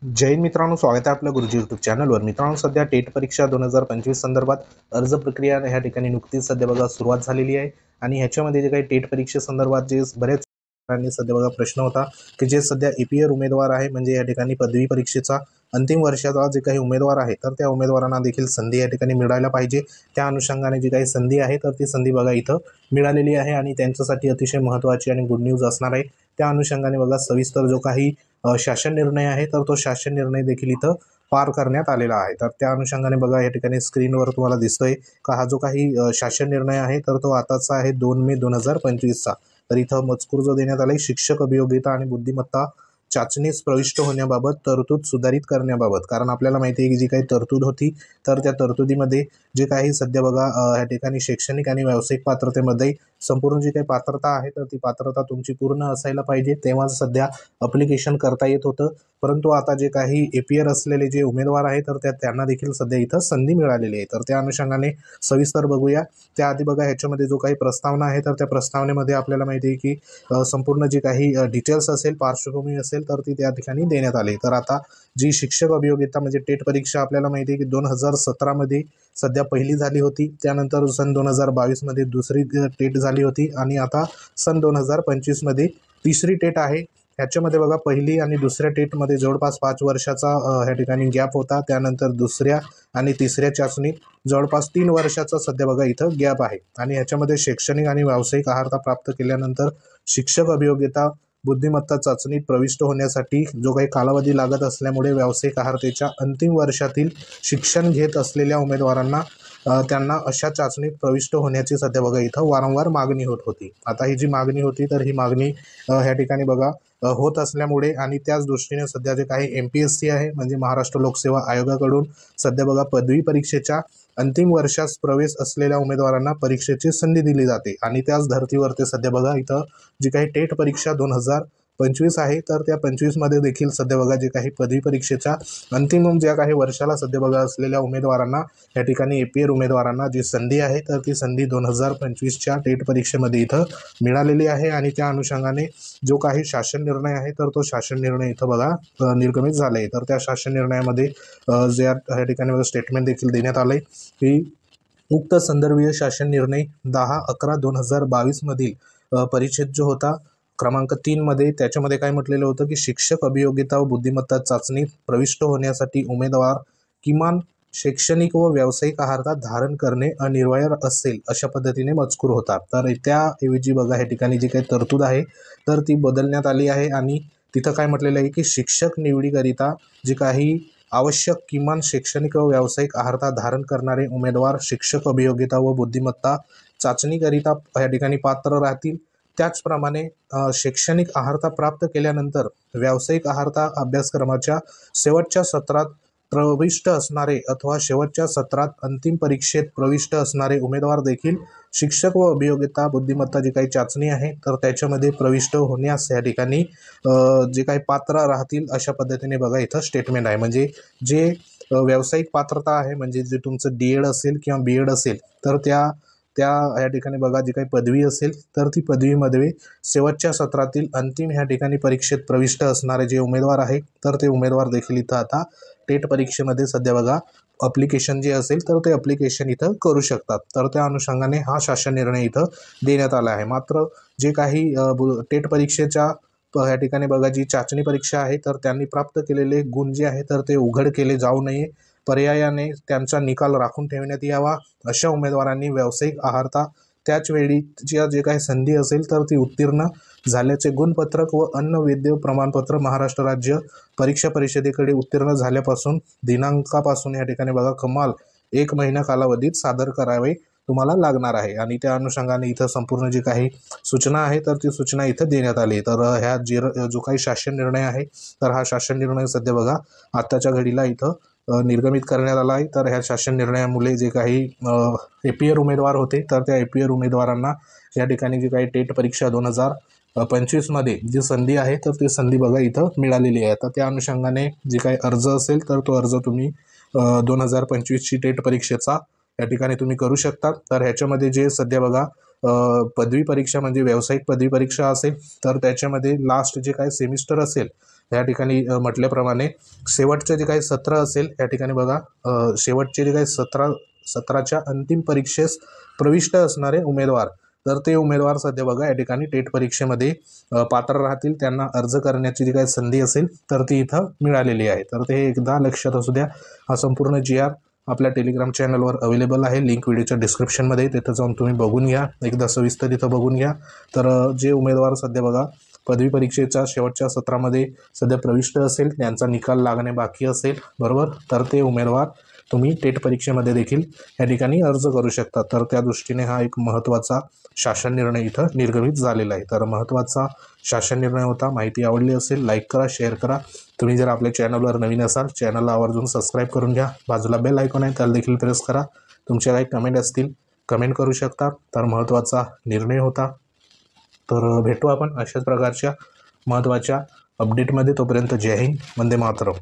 जय हिंद मित्रांनो, स्वागत आहे आपल्या गुरुजी यूट्यूब चॅनलवर। मित्रांनो, सध्या टेट परीक्षा 2025 संदर्भात अर्ज प्रक्रिया ह्या ठिकाणी नुकतीच सध्या बघा सुरुवात झालेली आहे। आणि ह्याच्यामध्ये जे काही टेट परीक्षे संदर्भात जे बरेच सध्या बघा प्रश्न होता की जे सध्या एपीआर उमेदवार आहे, म्हणजे या ठिकाणी पदवी परीक्षेचा अंतिम वर्षाचा जे काही उमेदवार आहे, तर त्या उमेदवारांना देखील संधी या ठिकाणी मिळायला पाहिजे। त्या अनुषंगाने जी काही संधी आहे तर ती संधी बघा इथं मिळालेली आहे आणि त्यांच्यासाठी अतिशय महत्त्वाची आणि गुड न्यूज असणार आहे। त्या अनुषंगाने बघा सविस्तर जो काही शासन निर्णय आहे, तर तो शासन निर्णय देखील इथं पार करण्यात आलेला आहे। तर त्या अनुषंगाने बघा या ठिकाणी स्क्रीनवर तुम्हाला दिसतोय का हा जो काही शासन निर्णय आहे, तर तो आताचा आहे 2 मे 2025चा। तर इथं मजकूर जो देण्यात आलाय, शिक्षक अभियोग्यता आणि बुद्धिमत्ता चाचणीस प्रविष्ट होण्याबाबत तरतूद सुधारित करण्याबाबत। कारण आपल्याला माहिती आहे की जी काही तरतूद होती, तर त्या तरतुदीमध्ये जे काही सध्या बघा या ठिकाणी शैक्षणिक आणि व्यावसायिक पात्रतेमध्ये संपूर्ण जी काही पात्रता आहे, तर ती पात्रता तुमची पूर्ण असायला पाहिजे, तेव्हाच सध्या अप्लिकेशन करता येत होतं। परंतु आता जे काही एपीआर असलेले जे उमेदवार आहेत, तर त्यांना देखील सध्या इथं संधी मिळालेली आहे। तर त्या अनुषंगाने सविस्तर बघूया। त्याआधी बघा ह्याच्यामध्ये जो काही प्रस्तावना आहे, तर त्या प्रस्तावनेमध्ये आपल्याला माहिती आहे की संपूर्ण जी काही डिटेल्स असेल, पार्श्वभूमी असेल, तर ती त्या ठिकाणी देण्यात आली। तर आता जी शिक्षक अभियोग्यता म्हणजे टेट परीक्षा आपल्याला माहिती आहे की 2017 मध्ये सध्या पहिली झाली होती, त्यानंतर सन 2022 मध्ये दुसरी टेट झाली होती आणि आता सन 2025 मध्ये तिसरी टेट आहे। ह्याच्यामध्ये बघा पहिली आणि दुसऱ्या टेटमध्ये जवळपास 5 वर्षाचा ह्या ठिकाणी गॅप होता। त्यानंतर दुसऱ्या आणि तिसऱ्या चाचणीत जवळपास 3 वर्षाचा सध्या बघा इथं गॅप आहे। आणि ह्याच्यामध्ये शैक्षणिक आणि व्यावसायिक अर्हता प्राप्त केल्यानंतर शिक्षक अभियोग्यता बुद्धिमत्ता चाचणीत प्रविष्ट होण्यासाठी जो काही कालावधी लागत असल्यामुळे व्यावसायिक अर्हतेच्या अंतिम वर्षातील शिक्षण घेत असलेल्या उमेदवारांना त्यांना अशा चाचणीत प्रविष्ट होण्याची सध्या बघा इथं वारंवार मागणी होत होती। आता ही जी मागणी होती, तर ही मागणी ह्या ठिकाणी बघा होत असल्यामुळे आणि त्याच दृष्टीने सध्या जे काही MPSC आहे, म्हणजे महाराष्ट्र लोकसेवा आयोगाकडून सध्या बघा पदवी परीक्षेच्या अंतिम वर्षास प्रवेश असलेल्या उमेदवारांना परीक्षेची संधी दिली जाते। आणि त्याच धर्तीवर सध्या बघा इथं जी काही टेट परीक्षा 2025 आहे, तर त्या 25 मध्ये देखील सध्या बघा जे काही पदवी परीक्षेच्या अंतिम ज्या काही वर्षाला सध्या बघा असलेल्या उमेदवारांना या ठिकाणी एपीआर उमेदवारांना जी संधी आहे, तर ती संधी 2025च्या टेट परीक्षेमध्ये इथं मिळालेली आहे। आणि त्या अनुषंगाने जो काही शासन निर्णय आहे, तर तो शासन निर्णय इथं बघा निर्गमित झाले। तर त्या शासन निर्णयामध्ये जे या ठिकाणी स्टेटमेंट देखील देण्यात आले की उक्त संदर्भीय शासन निर्णय 10/11/2022 मधील परिच्छेद जो होता क्रमांक 3 मध्ये, त्याच्यामध्ये काय म्हटलेलं होतं की शिक्षक अभियोग्यता व बुद्धिमत्ता चाचणीत प्रविष्ट होण्यासाठी उमेदवार किमान शैक्षणिक व व्यावसायिक अर्हता धारण करणे अनिवार्य असेल, अशा पद्धतीने मजकूर होता। तर त्याऐवजी बघा या ठिकाणी जी काही तरतूद आहे, तर ती बदलण्यात आली आहे। आणि तिथं काय म्हटलेलं आहे की शिक्षक निवडीकरिता जे काही आवश्यक किमान शैक्षणिक व व्यावसायिक अर्हता धारण करणारे उमेदवार शिक्षक अभियोग्यता व बुद्धिमत्ता चाचणीकरिता या ठिकाणी पात्र राहतील। त्याचप्रमाणे शैक्षणिक अर्हता प्राप्त केल्यानंतर व्यावसायिक अर्हता अभ्यासक्रमाच्या शेवटच्या सत्रात प्रविष्ट असणारे अथवा शेवटच्या सत्रात अंतिम परीक्षेत प्रविष्ट असणारे उमेदवार देखील शिक्षक व अभियोग्यता बुद्धिमत्ता जी काही चाचणी आहे, तर त्याच्यामध्ये प्रविष्ट होण्यास या ठिकाणी जे काही पात्र राहतील, अशा पद्धतीने बघा इथं स्टेटमेंट आहे। म्हणजे जे व्यावसायिक पात्रता आहे, म्हणजे जे तुमचं DED असेल किंवा BEd असेल, तर त्या त्या या ठिकाणी बघा जी काही पदवी असेल, तर ती पदवीमध्ये शेवटच्या सत्रातील अंतिम ह्या ठिकाणी परीक्षेत प्रविष्ट असणारे जे उमेदवार आहे, तर ते उमेदवार देखील इथं आता टेट परीक्षेमध्ये सध्या बघा अप्लिकेशन जे असेल, तर ते अप्लिकेशन इथं करू शकतात। तर त्या अनुषंगाने हा शासन निर्णय इथं देण्यात आला आहे। मात्र जे काही टेट परीक्षेच्या या ठिकाणी बघा जी चाचणी परीक्षा आहे, तर त्यांनी प्राप्त केलेले गुण जे आहे, तर ते उघड केले जाऊ नये, पर्यायाने त्यांचा निकाल राखून ठेवण्यात यावा। अशा उमेदवारांनी व्यावसायिक अर्हता त्याच वेळीच्या जे काही संधी असेल, तर ती उत्तीर्ण झाल्याचे गुणपत्रक व अन्य वैध प्रमाणपत्र महाराष्ट्र राज्य परीक्षा परिषदेकडे उत्तीर्ण झाल्यापासून दिनांकापासून या ठिकाणी बघा कमाल 1 महिना कालावधीत सादर करावे तुम्हाला लागणार आहे। आणि त्या अनुषंगाने इथं संपूर्ण जी काही सूचना आहे, तर ती सूचना इथं देण्यात आली। तर ह्या जो काही शासन निर्णय आहे, तर हा शासन निर्णय सध्या बघा आत्ताच्या घडीला इथं निर्गमित करण्यात आला आहे। तर ह्या शासन निर्णयामुळे जे काही एपीआर उमेदवार होते, तर त्या एपीआर उमेदवारांना या ठिकाणी जी काही टेट परीक्षा 2025 मध्ये जी संधी आहे, तर ती संधी बघा इथं मिळालेली आहे। तर त्या अनुषंगाने जे काही अर्ज असेल, तर तो अर्ज तुम्ही 2025ची टेट परीक्षेचा या ठिकाणी तुम्ही करू शकता। तर ह्याच्यामध्ये जे सध्या बघा पदवी परीक्षा म्हणजे व्यावसायिक पदवी परीक्षा असेल, तर त्याच्यामध्ये लास्ट जे काही सेमिस्टर असेल, या ठिकाणी म्हटल्याप्रमाणे शेवटचे जे काही सत्र असेल या ठिकाणी बघा, शेवटचे जे काही सत्राच्या अंतिम परीक्षेस प्रविष्ट असणारे उमेदवार, तर ते उमेदवार सध्या बघा या ठिकाणी टेट परीक्षेमध्ये पात्र राहतील. त्यांना अर्ज करण्याची जी काही संधी असेल तर ती इथं मिळालेली आहे. तर ते एकदा लक्षात असू द्या. हा संपूर्ण GR आपल्या टेलिग्राम चॅनलवर अवेलेबल आहे. लिंक व्हिडिओच्या डिस्क्रिप्शनमध्ये, तिथं जाऊन तुम्ही बघून घ्या, एकदा सविस्तर तिथं बघून घ्या. तर जे उमेदवार सध्या बघा पदवी परीक्षेच्या शेवटच्या सत्रामध्ये सध्या प्रविष्ट असेल, त्यांचा निकाल लागणे बाकी असेल, बरोबर, तर ते उमेदवार तुम्ही टेट परीक्षेमध्ये देखील या ठिकाणी अर्ज करू शकता. तर त्या दृष्टीने हा एक महत्त्वाचा शासन निर्णय इथं निर्गमित झालेला आहे. तर महत्त्वाचा शासन निर्णय होता. माहिती आवडली असेल लाईक करा, शेअर करा. तुम्ही जर आपल्या चॅनलवर नवीन असाल, चॅनलला आवर्जून सबस्क्राईब करून घ्या. बाजूला बेल आयकॉन आहे, त्याला देखील प्रेस करा. तुमच्या काही कमेंट असतील, कमेंट करू शकता. तर महत्त्वाचा निर्णय होता. तर भेटू आपण अशाच प्रकारच्या महत्त्वाच्या अपडेटमध्ये. तोपर्यंत जय हिंद, वंदे मातरम.